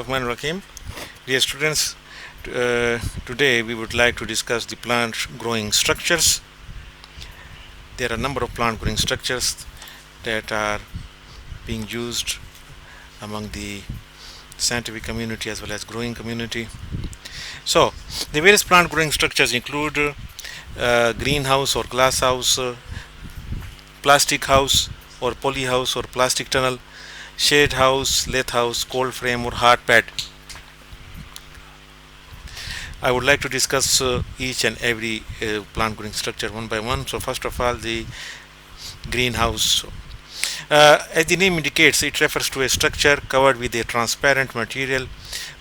Bismillahirrahmanirrahim. Dear students, today we would like to discuss the plant growing structures. There are a number of plant growing structures that are being used among the scientific community as well as growing community. So, the various plant growing structures include greenhouse or glass house, plastic house or poly house or plastic tunnel, shade house, lath house, cold frame or hard pad. I would like to discuss each and every plant growing structure one by one. So first of all, the greenhouse. As the name indicates, it refers to a structure covered with a transparent material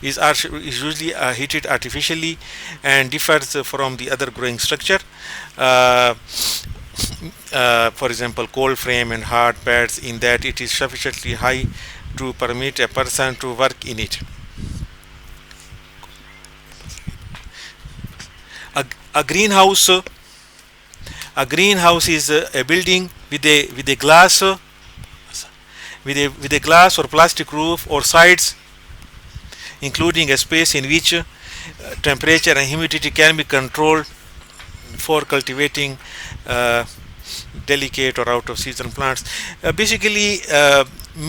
is usually heated artificially and differs from the other growing structure. For example, cold frame and hard pads, in that it is sufficiently high to permit a person to work in it. A greenhouse is a building with a glass or plastic roof or sides, including a space in which temperature and humidity can be controlled for cultivating delicate or out of season plants. Basically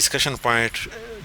discussion point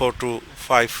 4 to 5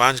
5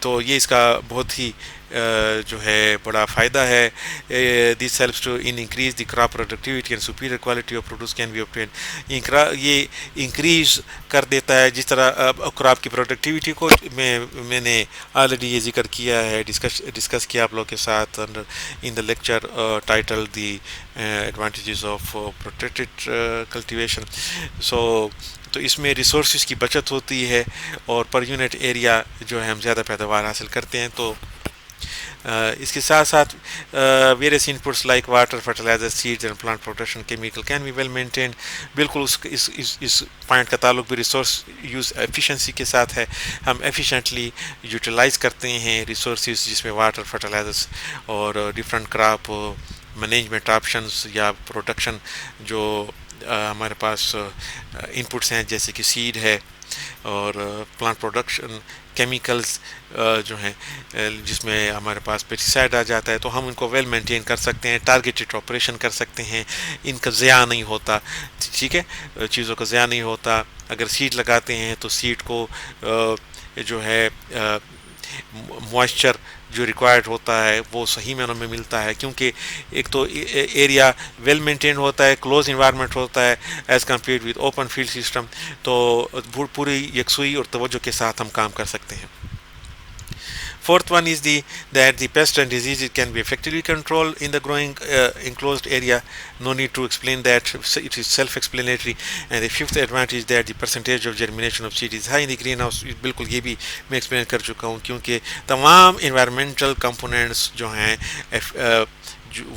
تو یہ اس کا بہت ہی جو ہے بڑا فائدہ ہے. This helps to increase the crop productivity and superior quality of produce can be obtain. یہ انکریز کر دیتا ہے جس طرح کراپ کی پروڈکٹیوٹی کو میں نے آلریڈی یہ ذکر کیا ہے, ڈسکس کیا آپ لوگ کے ساتھ in the lecture title the advantages of protected cultivation. تو اس میں ریسورسز کی بچت ہوتی ہے اور پر یونٹ ایریا جو ہے ہم زیادہ پیداوار حاصل کرتے ہیں. تو اس کے ساتھ ساتھ various inputs like water, fertilizer, seeds and plant protection chemical can be well maintained. بالکل اس پوائنٹ کا تعلق بھی ریسورس یوز ایفیشنسی کے ساتھ ہے. ہم ایفیشینٹلی یوٹیلائز کرتے ہیں ریسورسز جس میں واٹر, فرٹیلائزرس اور ڈفرینٹ کراپ مینجمنٹ آپشنس یا پروڈکشن جو ہمارے پاس انپٹس ہیں جیسے کہ سیڈ ہے اور پلانٹ پروڈکشن کیمیکلز جو ہیں جس میں ہمارے پاس پیسٹیسائڈ آ جاتا ہے, تو ہم ان کو ویل مینٹین کر سکتے ہیں, ٹارگیٹڈ آپریشن کر سکتے ہیں, ان کا ضیاع نہیں ہوتا. ٹھیک ہے, چیزوں کا ضیاع نہیں ہوتا. اگر سیڈ لگاتے ہیں تو سیڈ کو جو ہے موائسچر جو ریکوائرڈ ہوتا ہے وہ صحیح معنوں میں ملتا ہے, کیونکہ ایک تو ایریا ویل مینٹین ہوتا ہے, کلوز انوائرمنٹ ہوتا ہے as compared with open field system. تو پوری یکسوئی اور توجہ کے ساتھ ہم کام کر سکتے ہیں. Fourth one is that the pests and diseases can be effectively controlled in the growing enclosed area. No need to explain that, it is self-explanatory. And the fifth advantage that the percentage of germination of seed is high in the greenhouse. بالکل یہ بھی میں explain کر چکا ہوں, کیونکہ تمام environmental components جو ہیں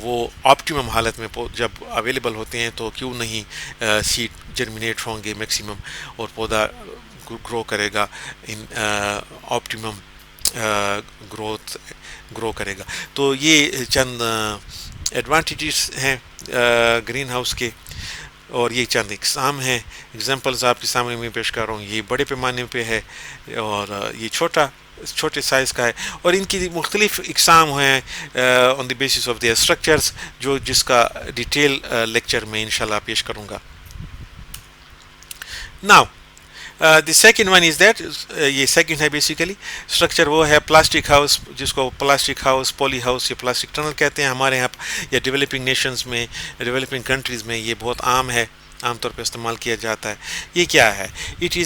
وہ آپٹیمم حالت میں جب اویلیبل ہوتے ہیں تو کیوں نہیں سیڈ جرمینیٹ ہوں گے میکسیمم اور پودا گرو کرے گا ان آپٹیمم گرو کرے گا. تو یہ چند ایڈوانٹیجز ہیں گرین ہاؤس کے, اور یہ چند اقسام ہیں. ایگزامپلز آپ کے سامنے میں پیش کر رہا ہوں. یہ بڑے پیمانے پہ ہے اور یہ چھوٹے سائز کا ہے, اور ان کی مختلف اقسام ہیں on the basis of their structures, جس کا ڈیٹیل لیکچر میں انشاءاللہ پیش کروں گا. Now the second one is that, یہ سیکنڈ ہے بیسیکلی اسٹرکچر, وہ ہے پلاسٹک ہاؤس, جس کو پلاسٹک ہاؤس, پولی ہاؤس یا پلاسٹک ٹنل کہتے ہیں. ہمارے یہاں یا ڈیولپنگ نیشنز میں, ڈیولپنگ کنٹریز میں یہ بہت عام ہے, عام طور پہ استعمال کیا جاتا ہے. یہ کیا ہے؟ اٹ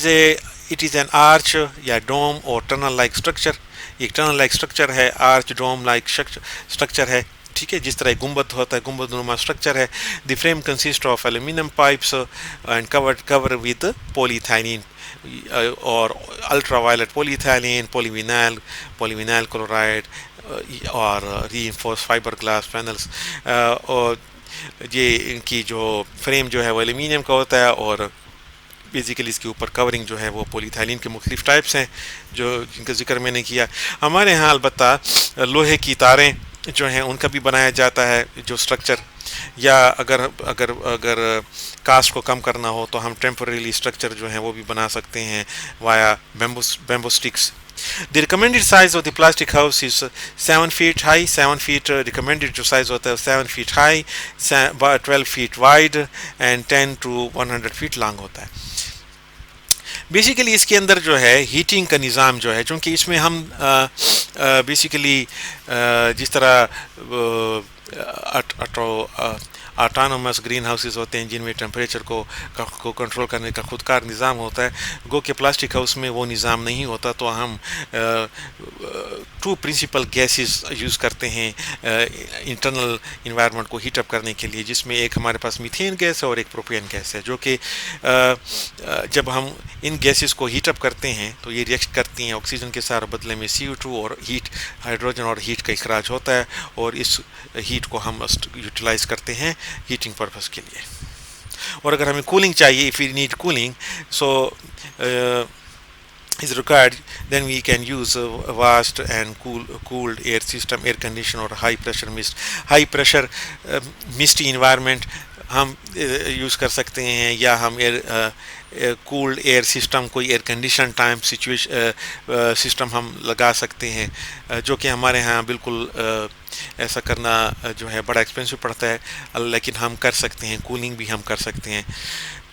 از این آرچ یا ڈوم اور ٹنل لائک اسٹرکچر. یہ ٹنل لائک اسٹرکچر ہے, آرچ ڈوم لائک اسٹرکچر ہے. ٹھیک ہے, جس طرح گنبد ہوتا ہے, گنبد نما اسٹرکچر ہے. The frame consist of aluminium pipes and cover with polyethylene اور ultraviolet polyethylene, polyvinyl chloride اور reinforce fibre glass panels. اور یہ ان کی جو فریم جو ہے وہ ایلومینیم کا ہوتا ہے, اور بیسیکلی اس کے اوپر کورنگ جو ہے وہ پولیتھائلین کے مختلف ٹائپس ہیں جن کا ذکر میں نے کیا. ہمارے ہاں البتہ لوہے کی تاریں جو ہیں ان کا بھی بنایا جاتا ہے جو اسٹرکچر, یا اگر کاسٹ کو کم کرنا ہو تو ہم ٹیمپوریلی اسٹرکچر جو ہیں وہ بھی بنا سکتے ہیں via bamboo sticks. The recommended size of the plastic house is 7 feet high. 7 feet recommended جو سائز ہوتا ہے 7 feet high, 12 feet wide and 10 to 100 feet long ہوتا ہے. بیسیکلی اس کے اندر جو ہے ہیٹنگ کا نظام جو ہے, چونکہ اس میں ہم بیسیکلی جس طرح آٹونومس گرین ہاؤسز ہوتے ہیں جن میں ٹیمپریچر کو کنٹرول کرنے کا خودکار نظام ہوتا ہے, گو کہ پلاسٹک ہاؤس میں وہ نظام نہیں ہوتا. تو ہم 2 principal گیسز یوز کرتے ہیں انٹرنل انوائرمنٹ کو ہیٹ اپ کرنے کے لیے, جس میں ایک ہمارے پاس میتھین گیس ہے اور ایک پروپین گیس ہے, جو کہ جب ہم ان گیسز کو ہیٹ اپ کرتے ہیں تو یہ ریئیکٹ کرتی ہیں آکسیجن کے ساتھ, بدلے میں CO2 اور ہائیڈروجن اور ہیٹ کا اخراج ہوتا ہے, اور اس ہیٹ کو ہم یوٹیلائز کرتے ہیں ہیٹنگ پرپز کے لیے. اور اگر ہمیں کولنگ چاہیے, if we need cooling, so is required, then we can use vast and cooled air system, air conditioner or high pressure misty environment ہم یوز کر سکتے ہیں, یا ہم کولڈ ایئر سسٹم, کوئی ایئر کنڈیشن ٹائم سسٹم ہم لگا سکتے ہیں, جو کہ ہمارے ہاں بالکل ایسا کرنا جو ہے بڑا ایکسپینسو پڑتا ہے, لیکن ہم کر سکتے ہیں, کولنگ بھی ہم کر سکتے ہیں.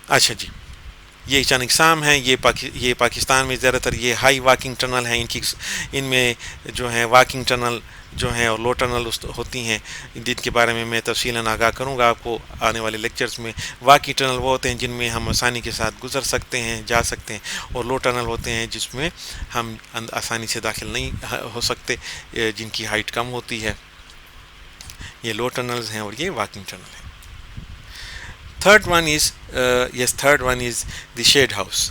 اچھا جی, یہ چند اقسام ہیں. یہ پاکستان میں زیادہ تر یہ ہائی واکنگ ٹنل ہیں. ان میں جو ہیں واکنگ ٹنل جو ہیں اور لو ٹنل ہوتی ہیں، جن کے بارے میں میں تفصیلاً آگاہ کروں گا آپ کو آنے والے لیکچرز میں. واکنگ ٹنل وہ ہوتے ہیں جن میں ہم آسانی کے ساتھ گزر سکتے ہیں، جا سکتے ہیں، اور لو ٹنل ہوتے ہیں جس میں ہم آسانی سے داخل نہیں ہو سکتے، جن کی ہائٹ کم ہوتی ہے. یہ لو ٹنلز ہیں اور یہ واکنگ ٹنل ہیں. Third one is the shade house.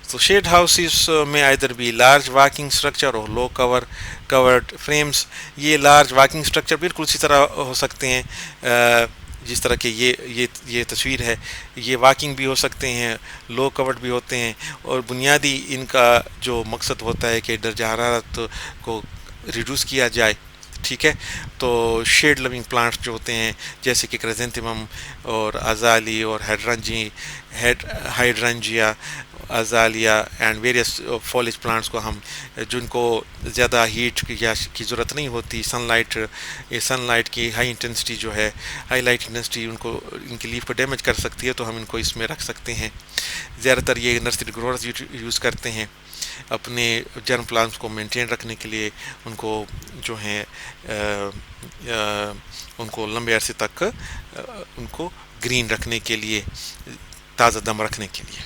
So shade houses may either be large walking structure or low covered frames. یہ لارج واکنگ اسٹرکچر بالکل اسی طرح ہو سکتے ہیں جس طرح کہ یہ تصویر ہے. یہ واکنگ بھی ہو سکتے ہیں، لو کورڈ بھی ہوتے ہیں، اور بنیادی ان کا جو مقصد ہوتا ہے کہ درجہ حرارت کو ریڈیوس کیا جائے. ٹھیک ہے، تو شیڈ لونگ پلانٹس جو ہوتے ہیں جیسے کہ کرزینتھیمم اور ازالی اور ہائیڈرنجیا ازالیا اینڈ ویریس فالج پلانٹس کو ہم، جن کو زیادہ ہیٹ کی ضرورت نہیں ہوتی، سن لائٹ کی ہائی انٹینسٹی جو ہے، ہائی لائٹ انٹینسٹی ان کی لیف کو ڈیمیج کر سکتی ہے، تو ہم ان کو اس میں رکھ سکتے ہیں. زیادہ تر یہ نرسری گروورز یوز کرتے ہیں اپنے جرم پلانٹس کو مینٹین رکھنے کے لیے، ان کو جو ہیں ان کو لمبے عرصے تک ان کو گرین رکھنے کے لیے، تازہ دم رکھنے کے لیے.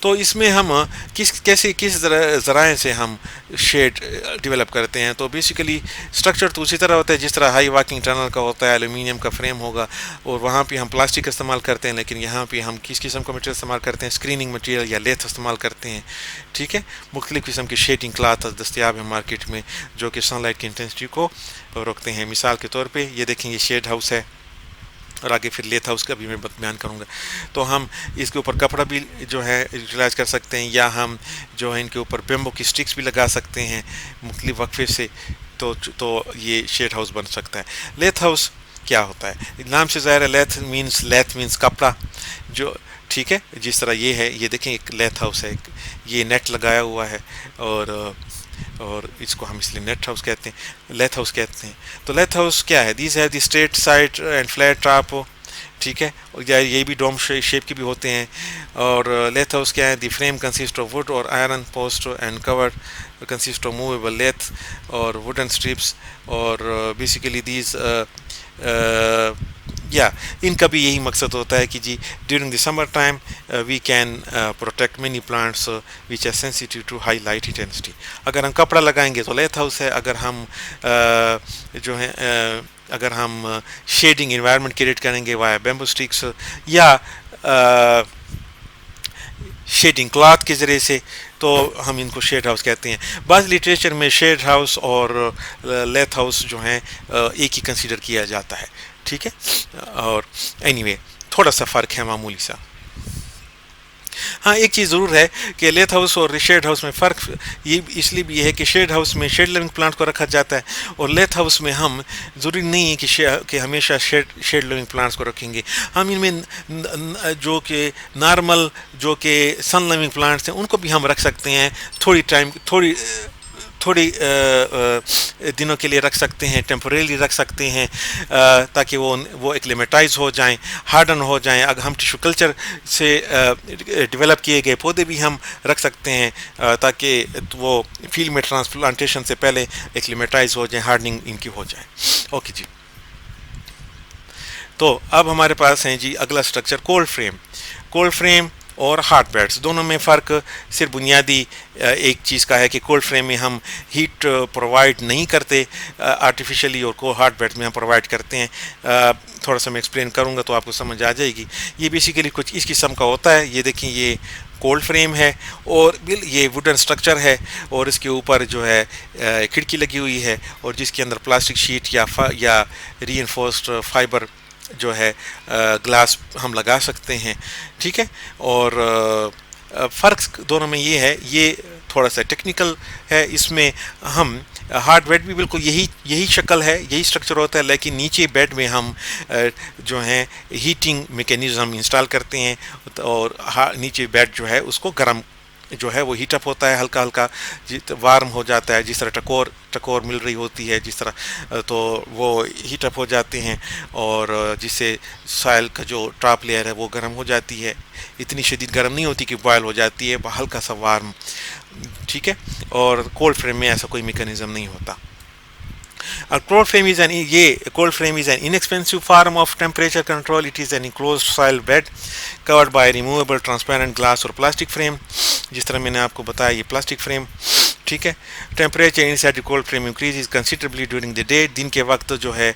تو اس میں ہم کس ذرائع سے ہم شیڈ ڈیولپ کرتے ہیں. تو بیسیکلی اسٹرکچر تو اسی طرح ہوتا ہے جس طرح ہائی واکنگ ٹنل کا ہوتا ہے، ایلومینیم کا فریم ہوگا، اور وہاں پہ ہم پلاسٹک کا استعمال کرتے ہیں، لیکن یہاں پہ ہم کس قسم کا مٹیریل استعمال کرتے ہیں، اسکریننگ مٹیریل یا لیتھ استعمال کرتے ہیں. ٹھیک ہے، مختلف قسم کے شیڈنگ کلاتھ دستیاب ہیں مارکیٹ میں جو کہ سن لائٹ کی انٹینسٹی کو روکتے ہیں. مثال کے طور پہ یہ دیکھیں، یہ شیڈ ہاؤس ہے، اور آگے پھر لیتھ ہاؤس کا بھی میں بیان کروں گا. تو ہم اس کے اوپر کپڑا بھی جو ہے یوٹیلائز کر سکتے ہیں، یا ہم جو ہے ان کے اوپر بیمبو کی سٹکس بھی لگا سکتے ہیں مختلف وقفے سے، تو یہ شیڈ ہاؤس بن سکتا ہے. لیتھ ہاؤس کیا ہوتا ہے؟ نام سے ظاہر ہے، لیتھ مینس کپڑا جو، ٹھیک ہے، جس طرح یہ ہے، یہ دیکھیں ایک لیتھ ہاؤس ہے، یہ نیٹ لگایا ہوا ہے، اور اس کو ہم اس لیے لیتھ ہاؤس کہتے ہیں. تو لیتھ ہاؤس کیا ہے؟ These have the straight side and flat top. ٹھیک ہے، یہ بھی ڈوم شیپ کے بھی ہوتے ہیں. اور لیتھ ہاؤس کیا ہے؟ The frame consist of wood اور iron post and cover consist of movable lath اور ووڈن اسٹرپس. اور بیسیکلی دیز ان کا بھی یہی مقصد ہوتا ہے کہ جی during the summer time we can protect many plants which are sensitive to high light intensity. اگر ہم کپڑا لگائیں گے تو لیتھ ہاؤس ہے. اگر ہم جو ہے اگر ہم شیڈنگ انوائرمنٹ کریٹ کریں گے وایا بیمبو اسٹکس یا شیڈنگ کلاتھ کے ذریعے سے، تو ہم ان کو شیڈ ہاؤس کہتے ہیں. بعض لٹریچر میں شیڈ ہاؤس اور لیتھ ہاؤس جو ہیں ایک ہی کنسیڈر کیا جاتا ہے. ٹھیک ہے، اور اینی وے تھوڑا سا فرق ہے، معمولی سا. ہاں، ایک چیز ضرور ہے کہ لیتھ ہاؤس اور شیڈ ہاؤس میں فرق یہ اس لیے بھی یہ ہے کہ شیڈ ہاؤس میں شیڈ لیونگ پلانٹ کو رکھا جاتا ہے، اور لیتھ ہاؤس میں ہم ضروری نہیں ہے کہ ہمیشہ شیڈ لیونگ پلانٹس کو رکھیں گے. ہم ان میں جو کہ نارمل جو کہ سن لیونگ پلانٹس ہیں ان کو بھی ہم رکھ سکتے ہیں، تھوڑی دنوں کے لیے رکھ سکتے ہیں، ٹیمپوریلی رکھ سکتے ہیں، تاکہ وہ ایکلیمیٹائز ہو جائیں، ہارڈن ہو جائیں. اگر ہم ٹیشو کلچر سے ڈیولپ کیے گئے پودے بھی ہم رکھ سکتے ہیں تاکہ وہ فیلڈ میں ٹرانسپلانٹیشن سے پہلے ایکلیمیٹائز ہو جائیں، ہارڈننگ ان کی ہو جائے. اوکے جی، تو اب ہمارے پاس ہیں جی اگلا اسٹرکچر کولڈ فریم اور ہارڈ بیڈس. دونوں میں فرق صرف بنیادی ایک چیز کا ہے کہ کولڈ فریم میں ہم ہیٹ پرووائڈ نہیں کرتے آرٹیفیشلی، اور ہارڈ بیڈس میں ہم پرووائڈ کرتے ہیں. تھوڑا سا میں ایکسپلین کروں گا تو آپ کو سمجھ آ جائے گی. یہ بیسیکلی کچھ اس قسم کا ہوتا ہے. یہ دیکھیں، یہ کولڈ فریم ہے اور یہ ووڈن اسٹرکچر ہے، اور اس کے اوپر جو ہے کھڑکی لگی ہوئی ہے، اور جس کے اندر پلاسٹک شیٹ یا ری انفورسڈ فائبر جو ہے گلاس ہم لگا سکتے ہیں. ٹھیک ہے، اور فرق دونوں میں یہ ہے، یہ تھوڑا سا ٹیکنیکل ہے. اس میں ہم ہارڈ بیڈ بھی بالکل یہی شکل ہے، یہی اسٹرکچر ہوتا ہے، لیکن نیچے بیڈ میں ہم جو ہیں ہیٹنگ میکینزم انسٹال کرتے ہیں، اور نیچے بیڈ جو ہے اس کو گرم جو ہے وہ ہیٹ اپ ہوتا ہے ہلکا ہلکا، وارم ہو جاتا ہے، جس طرح ٹکور ٹکور مل رہی ہوتی ہے جس طرح، تو وہ ہیٹ اپ ہو جاتے ہیں، اور جس سے سائل کا جو ٹاپ لیئر ہے وہ گرم ہو جاتی ہے، اتنی شدید گرم نہیں ہوتی کہ بوائل ہو جاتی ہے، ہلکا سا وارم، ٹھیک ہے. اور کولڈ فریم میں ایسا کوئی میکانزم نہیں ہوتا. Cold frame is an inexpensive form of temperature control. It is an enclosed soil bed covered by a removable transparent glass or plastic frame. جس طرح میں نے آپ کو بتایا یہ پلاسٹک فریم، ٹھیک ہے. Temperature inside cold frame increase considerably during the day. دن کے وقت جو ہے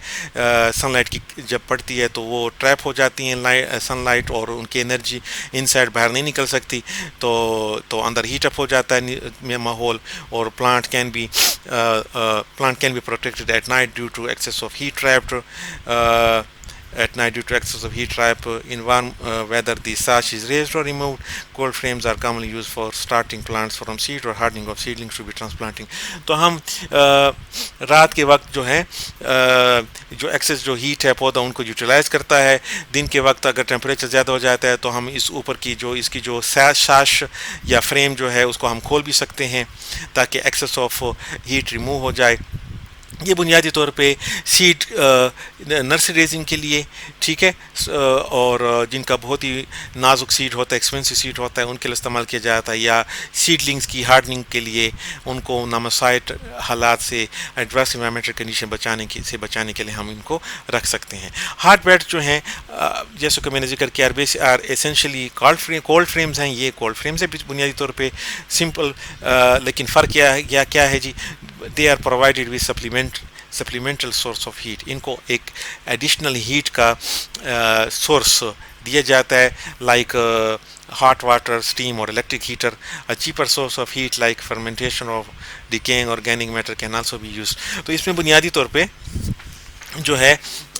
سن لائٹ کی جب پڑتی ہے تو وہ ٹریپ ہو جاتی ہیں سن لائٹ، اور ان کی انرجی ان سائڈ باہر نہیں نکل سکتی، تو اندر ہیٹ اپ ہو جاتا ہے ماحول، اور plant can be protected at night due to excess of heat trapped. In warm weather, the sash is raised or removed. Cold frames are commonly used for starting plants from seed or hardening of seedlings to be transplanting. تو ہم رات کے وقت جو ہے جو access جو heat ہے پودا ان کو یوٹیلائز کرتا ہے. دن کے وقت اگر ٹیمپریچر زیادہ ہو جاتا ہے تو ہم اس اوپر کی اس کی جو ساش یا فریم جو ہے اس کو ہم کھول بھی سکتے ہیں تاکہ ایکسیس آف ہیٹ ریموو ہو جائے. یہ بنیادی طور پہ سیڈ نرسری ریزنگ کے لیے، ٹھیک ہے، اور جن کا بہت ہی نازک سیڈ ہوتا ہے، ایکسپینسو سیڈ ہوتا ہے، ان کے لیے استعمال کیا جاتا ہے، یا سیڈلنگس کی ہارڈننگ کے لیے ان کو نامساعد حالات سے، ایڈورس انوائرمنٹل کنڈیشن بچانے کے لیے ہم ان کو رکھ سکتے ہیں. ہارڈ بیڈ جو ہیں جیسے کہ میں نے ذکر کیا آر ایسینشلی کولڈ فریمز ہیں. یہ کولڈ فریمز ہیں بنیادی طور پہ سمپل، لیکن فرق کیا ہے جی؟ They are provided with supplemental source of heat. ان کو ایک ایڈیشنل ہیٹ کا سورس دیا جاتا ہے، لائک ہاٹ واٹر، اسٹیم اور electric heater. Cheaper source of heat like fermentation of decaying organic matter can also be use. تو اس میں بنیادی طور پہ جو ہے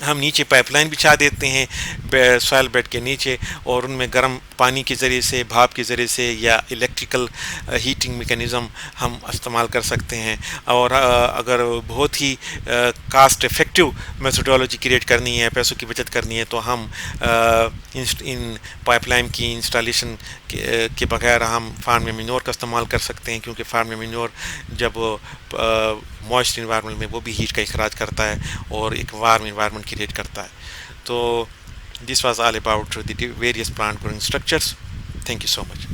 ہم نیچے پائپ لائن بچھا دیتے ہیں سوائل بیڈ کے نیچے، اور ان میں گرم پانی کے ذریعے سے، بھاپ کے ذریعے سے، یا الیکٹریکل ہیٹنگ میکانزم ہم استعمال کر سکتے ہیں. اور اگر بہت ہی کاسٹ افیکٹو میتھڈولوجی کریٹ کرنی ہے، پیسوں کی بچت کرنی ہے، تو ہم ان پائپ لائن کی انسٹالیشن کے بغیر ہم فارم میں مینور کا استعمال کر سکتے ہیں، کیونکہ فارم میں مینور جب موئسٹ انوائرمنٹ میں وہ بھی ہیٹ کا اخراج کرتا ہے اور ایک وارم انوائرمنٹ کریٹ کرتا ہے. تو this was all about the various plant growing structures. Thank you so much.